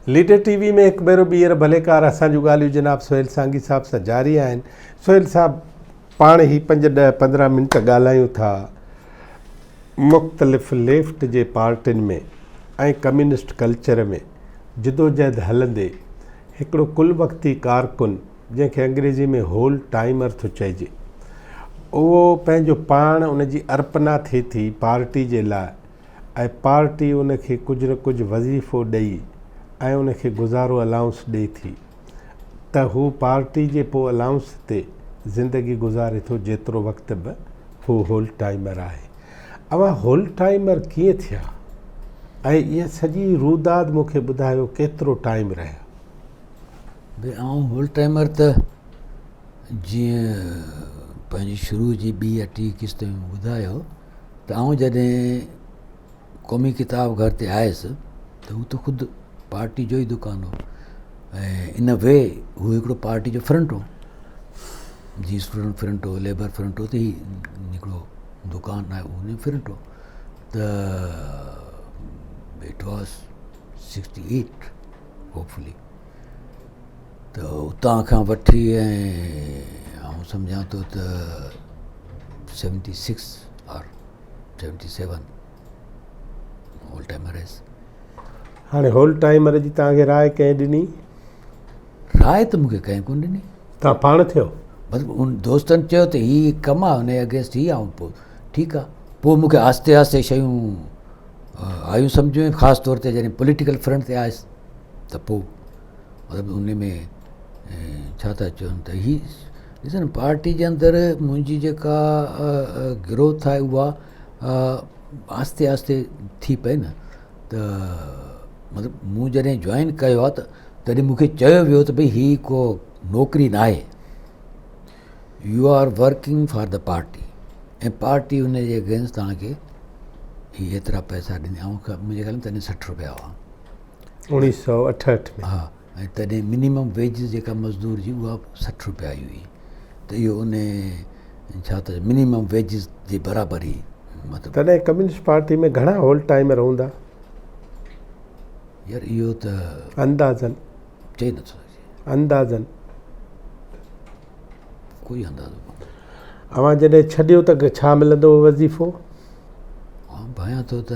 Leader TV में हिकु भेरो ॿीहर भलेकार असांजूं ॻाल्हियूं जनाब सोहेल सांगी साहब सां जारी आहिनि। सोहेल साहब, पाण ई 5-10-15 मिंट ॻाल्हायूं था मुख़्तलिफ़ लेफ्ट जे पार्टियुनि में ऐं कम्युनिस्ट कल्चर में जिदोजहद हलंदे हिकिड़ो कुल वक़्ती कारकुन जंहिंखे अंग्रेज़ी में होल टाइमर थो चइजे, उहो पंहिंजो पाण उनजी अर्पना थिए थी पार्टी जे लाइ ऐं पार्टी उनखे कुझु न कुझु वज़ीफ़ो ॾेई ऐं उनखे गुज़ारो अलाउंस ॾिए थी त हू पार्टी जे पोइ अलाउंस ते ज़िंदगी गुज़ारे थो जेतिरो वक़्तु बि हू होल टाइमर आहे। अवां होल टाइमर कीअं थिया ऐं इहा सॼी रूदाद मूंखे ॿुधायो केतिरो टाइम रहिया? भई आउं होल टाइमर त जीअं पंहिंजी शुरू जी 2 या 3 किस्त में ॿुधायो त आउं जॾहिं क़ौमी किताब घर ते आयुसि त हू त ख़ुदि पार्टी जो ई दुकानु हो ऐं इन वे हू हिकिड़ो पार्टी जो फ्रंट हो, जीअं स्टूडेंट फ्रंट हो, लेबर फ्रंट हो, त ही हिकिड़ो दुकानु आहे उन फ्रंट हो। त इट वॉज 68 होपफुली। त उतां खां वठी ऐं आउं सम्झां थो त 76 और 77 होल टाइमर एस। हाणे होल टाइमर जी तव्हांखे राय कंहिं ॾिनी? राय त मूंखे कंहिं कोन ॾिनी, तव्हां पाण थियो? बसि उन दोस्तनि चयो त हीअ कमु आहे, हुनजे अगेंस्ट ही ऐं पोइ ठीकु आहे। पोइ मूंखे आहिस्ते आहिस्ते शयूं आयूं सम्झ में, ख़ासि तौर ते जॾहिं पॉलिटिकल फ्रंट ते आयुसि त पोइ मतिलबु उन में छा था चवनि त ही ॾिस न, पार्टी जे अंदरि मुंहिंजी जेका ग्रोथ आहे उहा आहिस्ते आहिस्ते थी पई न। त मतिलबु मूं जॾहिं जॉइन कयो आहे त तॾहिं मूंखे चयो वियो त भई हीअ को नौकिरी न आहे, you are working for the party ऐं पार्टी उन जे अगेंस्ट तव्हांखे ही एतिरा पैसा ॾींदी। ऐं मुंहिंजे ख़्याल में तॾहिं 60 रुपया हुआ 1968 में। हा, ऐं तॾहिं मिनिमम वेजिस जेका मज़दूर जी उहा 60 रुपया आई हुई। त इहो उन छा त मिनिमम वेजिस जे बराबरि ई मतिलबु। तॾहिं कम्युनिस्ट पार्टी में घणा होल टाइमर हूंदा? यार इहो त अंदाज़न चई नथो सघे, अंदाज़न कोई अंदाज़ो कोन्हे। अवां जॾहिं छॾियो त छा मिलंदो वज़ीफ़ो? भायां थो त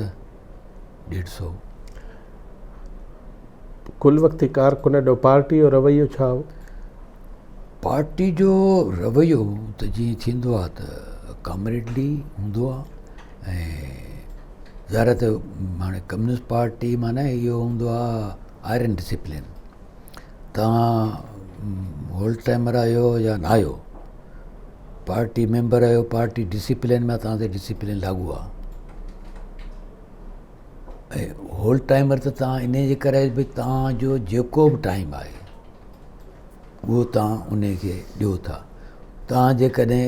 150। कुल वक़्ती कारकुन ॾो पार्टी जो रवैयो छा हो? पार्टी जो रवैयो त जीअं थींदो आहे त कॉमरेडली हूंदो आहे ऐं ज़ाहिर त हाणे कम्युनिस्ट पार्टी माना इहो हूंदो आहे आयरन डिसिप्लिन। तव्हां होल टाइमर आहियो या न आहियो, पार्टी मेंबर आहियो, पार्टी डिसिप्लिन में तव्हां ते डिसिप्लिन लागू आहे। ऐं होल टाइमर त तव्हां इन जे करे भई तव्हांजो जेको बि टाइम आहे उहो तव्हां उन खे ॾियो था। तव्हां जेकॾहिं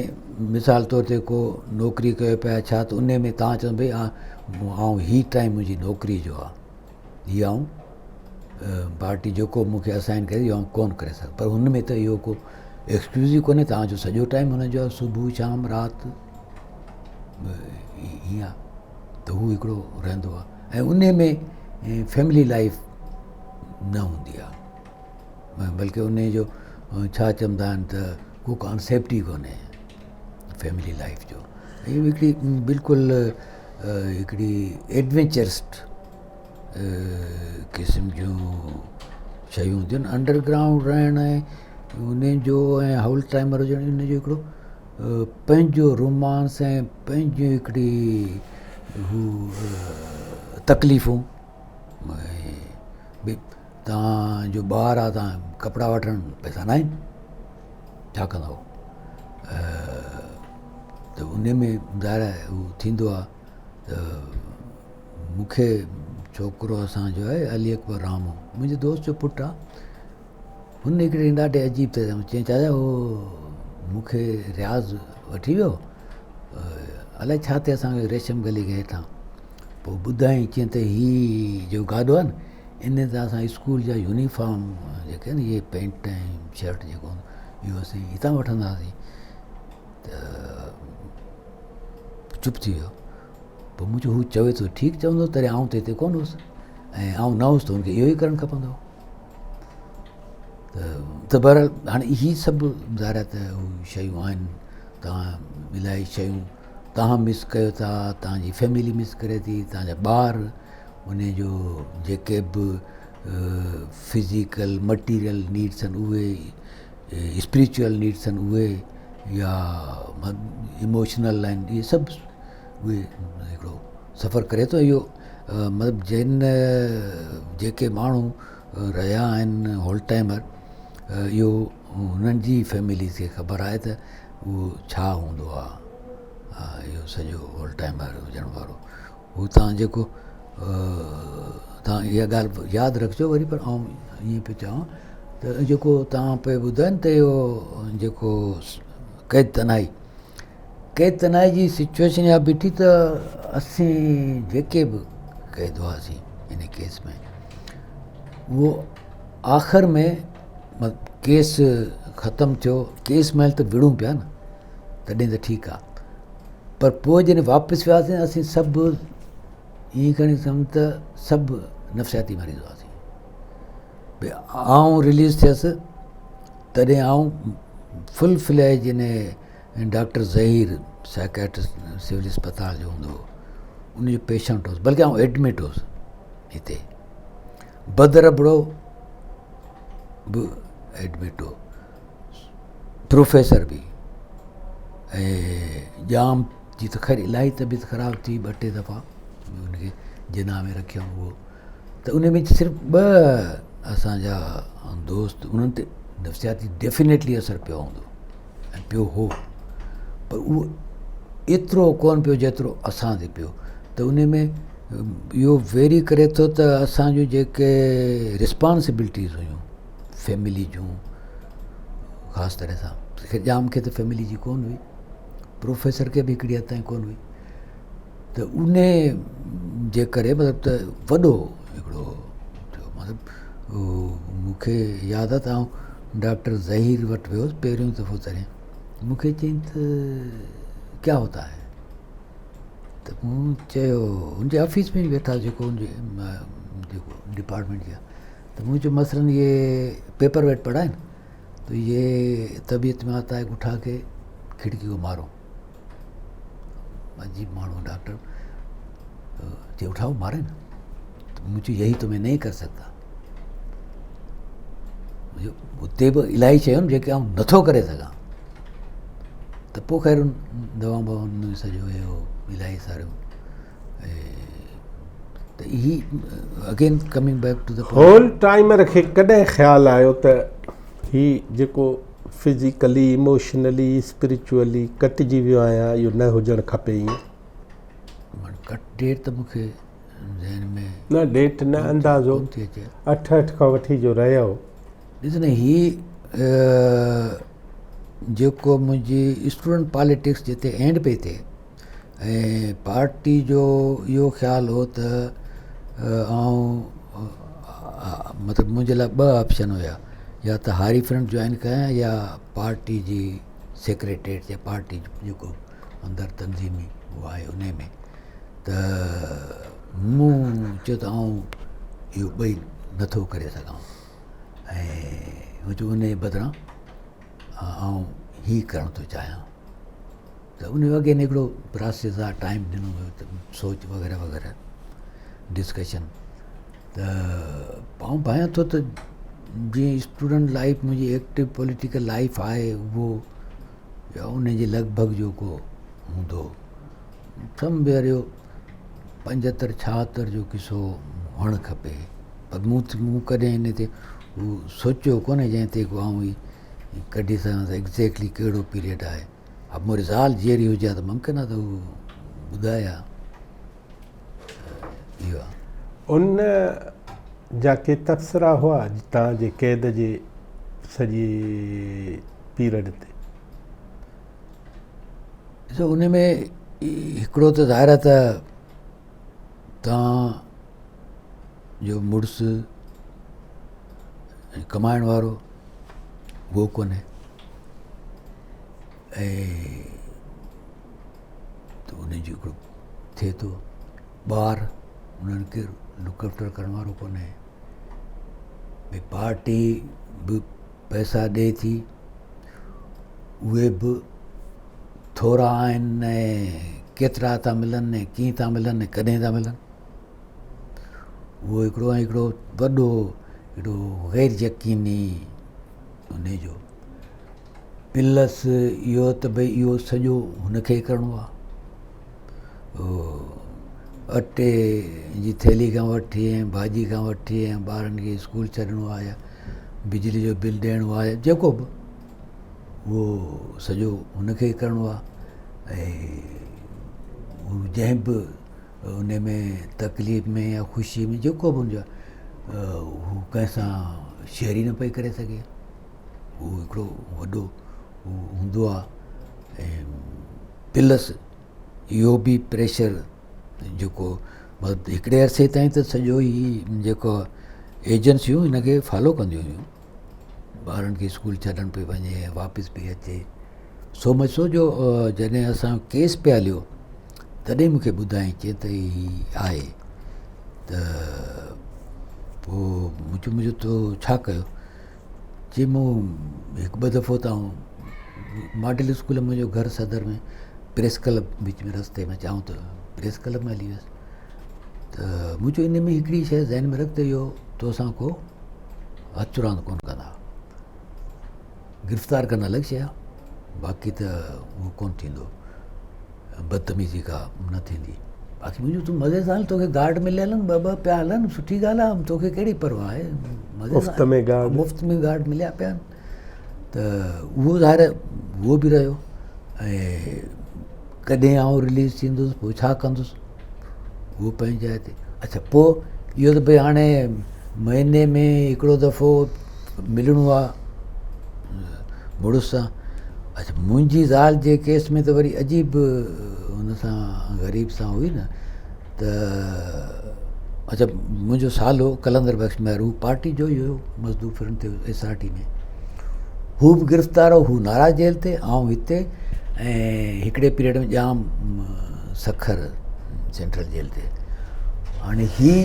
मिसाल तौर ते को नौकिरी कयो पिया छा, त उन में तव्हां चवंदो भई आउं ही टाइम मुंहिंजी नौकिरी जो आहे, हीअ आउं पार्टी जेको मूंखे असाइन करे इहो आउं कोन करे सघां। पर हुन में त इहो को एक्सक्यूज़ ई कोन्हे, तव्हांजो सॼो टाइम हुनजो आहे, सुबुह शाम राति हीअं आहे। त हू हिकिड़ो रहंदो आहे ऐं उन में फैमिली लाइफ न हूंदी आहे, बल्कि उन जो छा चवंदा आहिनि त को कॉन्सेप्ट ई कोन्हे फैमिली लाइफ जो। इहो हिकिड़ी बिल्कुलु हिकिड़ी एडवेंचरिस्ट क़िस्म जूं शयूं हूंदियूं आहिनि। अंडरग्राउंड रहणु ऐं उन जो ऐं होल टाइमर हुजणु उन जो हिकिड़ो पंहिंजो रोमांस ऐं पंहिंजो हिकिड़ी हू तकलीफ़ूं। भई तव्हांजो ॿारु आहे, तव्हां कपिड़ा वठणु पैसा न आहिनि, छा कंदव? त उन में ॿुधाए हू थींदो आहे। त मूंखे छोकिरो असांजो आहे अली अकबर रामो, मुंहिंजे दोस्त जो पुटु आहे, हुन हिकिड़े ॾाढे अजीब तरह चई चाचा उहो मूंखे रियाज़ वठी वियो, अलाए छा ते असांखे रेशम गली खे हेठां पोइ ॿुधाई चई त ही जो गाॾो आहे न, इन ते असां स्कूल जा यूनिफॉर्म जेके आहिनि इहे पेंट ऐं शर्ट जेको इहो असीं हितां वठंदासीं। त चुप थी वियो। पोइ मुंहिंजो हू चवे थो ठीकु चवंदो, तॾहिं आउं त हिते कोन हुउसि ऐं आउं न हुउसि त हुनखे इहो ई करणु खपंदो। त बहरहाल हाणे इहे सभु ज़ाहिर त उहे शयूं आहिनि। तव्हां इलाही शयूं तव्हां मिस कयो था, तव्हांजी फैमिली मिस करे थी, तव्हांजा ॿार उन जो जेके बि फिज़िकल मटीरियल नीड्स आहिनि उहे, स्पिरिचुअल नीड्स आहिनि उहे, या इमोशनल आहिनि, इहे सभु उहे हिकिड़ो सफ़र करे थो। इहो मतिलबु जिन जेके माण्हू रहिया आहिनि होल टाइमर, इहो हुननि जी फैमिली खे ख़बर आहे त उहो छा हूंदो आहे। इहो सॼो होल टाइमर हुजण वारो हू तव्हां जेको तव्हां इहा ॻाल्हि यादि रखिजो वरी। पर आउं ईअं पियो चवां त जेको तव्हां पियो ॿुधायो न त इहो जेको क़ैद तनाई जी सिचुएशन इहा बीठी त असीं जेके बि क़ैद हुआसीं इन केस में, उहो आख़िर में केस ख़तमु थियो। केस महिल त विड़ूं पिया न, तॾहिं त ठीकु आहे। पर पोइ जॾहिं वापसि वियासीं असीं सभु ईअं खणी समुझ त सभु नफ़्सियाती मरीज़ हुआसीं। भई आउं रिलीज़ थियसि तॾहिं आउं full fledged doctor Zaheer psychiatrist civil अस्पताल जो हूंदो हो, उनजो पेशेंट हुउसि। बल्कि आउं एडमिट हुउसि हिते, बदरबड़ो बि एडमिट हो, प्रोफेसर बि। ऐं ॼाम जी त ख़ैर इलाही तबियत ख़राबु थी 2-3 दफ़ा, उनखे जिना में रखियऊं उहो। त उन में सिर्फ़ु 2 असांजा दोस्त, उन्हनि ते नफ़्सियाती डेफिनेटली असरु पियो हूंदो ऐं पियो हो, पर उहो एतिरो कोन पियो जेतिरो असां ते पियो। त उन में इहो वेरी करे थो त असांजूं जेके रिस्पॉन्सिबिलिटीज़ हुयूं फैमिली जूं, ख़ासि तरह सां ॼाम खे त फैमिली जी कोन हुई, प्रोफेसर खे बि हिकिड़ी हद ताईं कोन हुई। त उन जे करे मतिलबु त वॾो हिकिड़ो थियो। मतिलबु मूंखे यादि आहे त आउं डॉक्टर ज़हीर वटि वियुसि पहिरियों दफ़ो तॾहिं। मूंखे चयईं त क्या होता है? त मूं चयो, हुनजे ऑफिस में ई वेठा जेको हुनजे जेको डिपार्टमेंट जा, त मूं चयो मसलन ये पेपर वेट पढ़ा है न, तो ये तबीयत में आता है उठा के खिड़की को मारो। अजीब माण्हू डॉक्टर चए उठाओ मारे न, तो मूं चयो यही तो मैं नहीं कर सकता। उते बि इलाही शयूं जेके आउं नथो करे सघां। त पोइ ख़ैर दवाऊं बवाऊं सॼो इहो इलाही सारियूं। त ही again coming back to the whole timer खे कॾहिं ख़्यालु आयो त ही जेको फिज़िकली इमोशनली स्पिरिचुअली कटिजी वियो आहियां, इहो न हुजणु खपे। ईअं कट डेट त मूंखे ज़हन में न, डेट न, अंदाज़ो कोन थी अचे। 8 खां वठी जो रहियो। ॾिस न, ही जेको मुंहिंजी स्टूडेंट पॉलिटिक्स जिते एंड पई थिए ऐं पार्टी जो इहो ख़्यालु हो त आउं मतिलबु मुंहिंजे लाइ 2 ऑप्शन हुया, या त हारी फ्रंट जॉइन कयां या पार्टी जी सेक्रेटरीट या पार्टी जेको अंदरि तंज़ीमी उहो आहे उन में। त मूं चयो त आउं इहो 2 नथो करे सघां ऐं उन बदिरां आउं ही करणु थो चाहियां। त उन वॻे ने हिकिड़ो प्रोसेस आहे, टाइम ॾिनो वियो त सोच वग़ैरह वग़ैरह डिस्कशन। त आउं भायां थो त जीअं स्टूडेंट लाइफ मुंहिंजी एक्टिव पॉलिटिकल लाइफ आहे उहो, या उन जे लॻभॻि जेको हूंदो समवेयर इहो 75-76 जो किसो हुअणु खपे। पर मूं कॾहिं इन ते हू सोचियो कोन्हे जंहिं ते को आउं ई कढी सघां त एग्ज़ैक्टली कहिड़ो पीरियड आहे। अब मुंहिंजी ज़ाल जहिड़ी हुजे हा त मुमकिन आहे त हू ॿुधाया। इहो आहे। उन जा के तबसरा हुआ तव्हांजे क़ैद जे सॼे पीरियड ते? ॾिसो, उन में हिकिड़ो त ज़ाहिर आहे त तव्हां जो मुड़ुसु कमाइण वारो उहो कोन्हे, ऐं त उन जो हिकिड़ो थिए थो ॿार, उन्हनि खे लुक आफ्टर करण वारो कोन्हे। भई पार्टी बि पैसा ॾिए थी उहे बि थोरा आहिनि ऐं केतिरा था मिलनि ऐं कीअं था मिलनि ऐं कॾहिं था मिलनि। उहो हिकिड़ो वॾो हिकिड़ो गैर यकीनी उन जो प्लस इहो त भई इहो सॼो हुनखे करिणो आहे। अटे जी थैली खां वठी ऐं भाॼी खां वठी ऐं ॿारनि खे स्कूल छॾिणो आहे या बिजली जो बिल ॾियणो आहे जेको बि उहो सॼो हुनखे करिणो आहे। ऐं जंहिं बि उन में तकलीफ़ में या ख़ुशी में जेको बि हुनजो हू कंहिंसां शेयर ई न पई करे सघे। उहो हिकिड़ो वॾो हूंदो आहे। ऐं प्लस इहो बि प्रेशर जेको मतिलबु हिकिड़े अरसे ताईं त सॼो ई जेको एजेंसियूं हिनखे फॉलो कंदियूं हुयूं। ॿारनि खे स्कूल छॾणु पई वञे ऐं वापसि पई अचे। सो मच सो जो जॾहिं असां केस पिया हलियो तॾहिं मूंखे ॿुधाई चए त ही आहे त पोइ मुंहिंजो तो छा कयो। चई मूं हिकु ॿ दफ़ो त मॉडल स्कूल मुंहिंजो घर सदर में प्रेस क्लब विच में रस्ते में चाहूं त प्रेस क्लब में हली वियुसि त मुंहिंजो इन में हिकिड़ी शइ ज़हन में रख त इहो तोसां को हथु रांदि कोन कंदा। गिरफ़्तार करणु अलॻि शइ आहे, बाक़ी त उहो कोन थींदो, बदतमीज़ी का न थींदी। बाक़ी मुंहिंजो तूं मज़े सां तोखे गार्ड मिलियल आहिनि, ॿ पिया हलनि, सुठी ॻाल्हि आहे, तोखे कहिड़ी परवाह आहे, मुफ़्त में गार्ड, मुफ़्त में गार्ड मिलिया पिया आहिनि। त उहो ज़ाहिर उहो बि रहियो। ऐं कॾहिं आउं रिलीज़ थींदुसि पोइ छा कंदुसि उहो पंहिंजी जाइ ते। अच्छा पोइ इहो त भई हाणे महीने में हिकिड़ो दफ़ो मिलणो आहे मुड़ुस सां। अच्छा मुंहिंजी ज़ाल जे केस में त वरी अजीब हुन सां ग़रीब सां हुई न त अच्छा मुंहिंजो सालो कलंदर बख़्श महर हू पार्टी जो ई हुयो, मज़दूर फ्रंट ते SRT में। हू बि गिरफ़्तार हो, हू नाराज़ जेल ते, आउं हिते। ऐं हिकिड़े पीरियड में जाम सखर सेंट्रल जेल ते। हाणे ही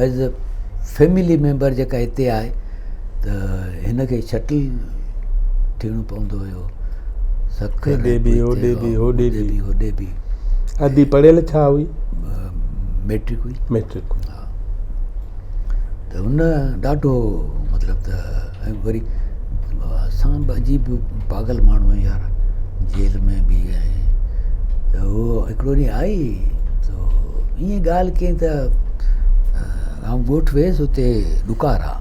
एज़ अ फैमिली मेंबर जेका हिते आहे त हिनखे शटल थियणो पवंदो हुयो, सखर होॾे बि होॾे बि होॾे बि होॾे बि। अदी पढ़ियल छा हुई? मैट्रिक हुई। मैट्रिक। हा त हुन ॾाढो मतिलबु त ऐं वरी असां बि अजीब पागल माण्हू आहियूं यार, जेल में बि ऐं त उहो हिकिड़ो ॾींहुं आई त ईअं ॻाल्हि कयईं त आउं ॻोठु वियुसि हुते ॾुकार आहे,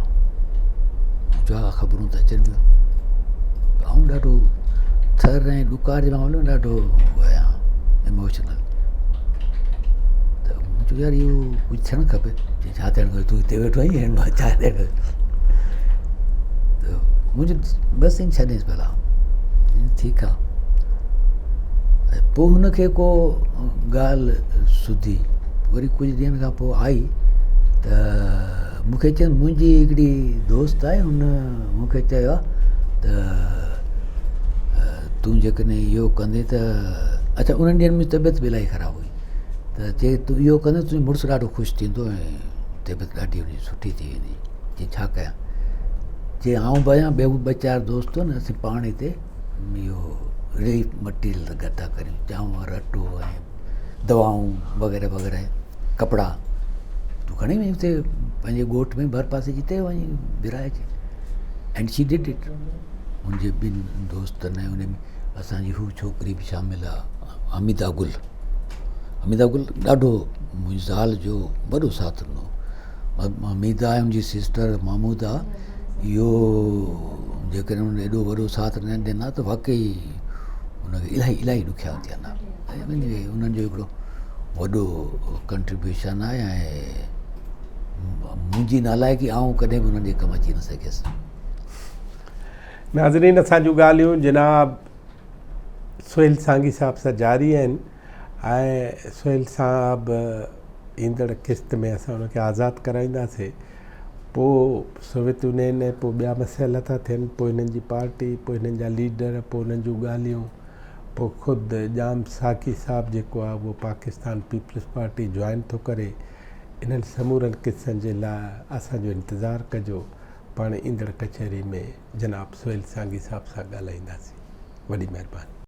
छा ख़बरूं त अचनि पियूं। आउं ॾाढो थर ऐं ॾुकार जे मामले में ॾाढो आहियां इमोशनल। त मुंहिंजो यार इहो कुझु थियणु खपे। छा थियणु खपे, तूं हिते वेठो आहीं, छा थियणु खपे। त मुंहिंजो बसि ईअं छॾेसि भला, ठीकु आहे। पोइ हुनखे को ॻाल्हि सुधी, वरी कुझु ॾींहंनि खां पोइ आई त मूंखे चयनि मुंहिंजी हिकिड़ी दोस्त आहे, हुन मूंखे चयो आहे त तूं जेकॾहिं इहो कंदे त अच्छा उन्हनि ॾींहंनि में तबियत बि इलाही ख़राबु हुई त चए तूं इहो कंदे तुंहिंजो मुड़ुसु ॾाढो ख़ुशि थींदो ऐं तबियत ॾाढी हुनजी सुठी थी वेंदी। चई छा कयां? चई आउं बि आहियां, ॿियो बि 2-4 दोस्त न, असीं पाण हिते इहो रिलीफ मटीरियल इकट्ठा करियूं, चांवर अटो ऐं दवाऊं वग़ैरह वग़ैरह, कपिड़ा। तूं खणी वञी हुते पंहिंजे ॻोठ में भर पासे जिते वञी विराएजे। And she did it. मुंहिंजे ॿिनि दोस्तनि ऐं उन में असांजी हू छोकिरी बि शामिलु आहे, हमीदा गुल। हमीदा गुल ॾाढो मुंहिंजी ज़ाल जो वॾो साथ ॾिनो। हमीदा ऐं मुंहिंजी सिस्टर महमूदा, इहो जेकॾहिं हुन एॾो वॾो साथ न ॾिना त वाक़ई हुनखे इलाही ॾुखिया थियनि। ऐं उन्हनि जो हिकिड़ो वॾो कंट्रीब्यूशन आहे। ऐं मुंहिंजी नालाइकी आउं कॾहिं बि हुननि जे कमु अची न सघियसि। नाज़रीन, असांजूं ॻाल्हियूं जनाब सुहेल सांगी साहब सां जारी आहिनि ऐं सुहेल साहब ईंदड़ क़िस्त में असां हुनखे आज़ादु कराईंदासीं। पोइ सोवियत यूनियन ऐं पोइ ॿिया मसइला था थियनि, पोइ हिननि जी पार्टी, पोइ हिननि जा लीडर, पोइ हुननि जूं ॻाल्हियूं, पोइ ख़ुदि जाम साकी साहब जेको आहे उहो पाकिस्तान पीपल्स पार्टी जॉइन थो करे। इन्हनि समूरनि क़िसनि जे लाइ असांजो इंतज़ारु कजो। पाण ईंदड़ कचहरी में जनाब सुहेल सांगी साहब सां ॻाल्हाईंदासीं। वॾी महिरबानी।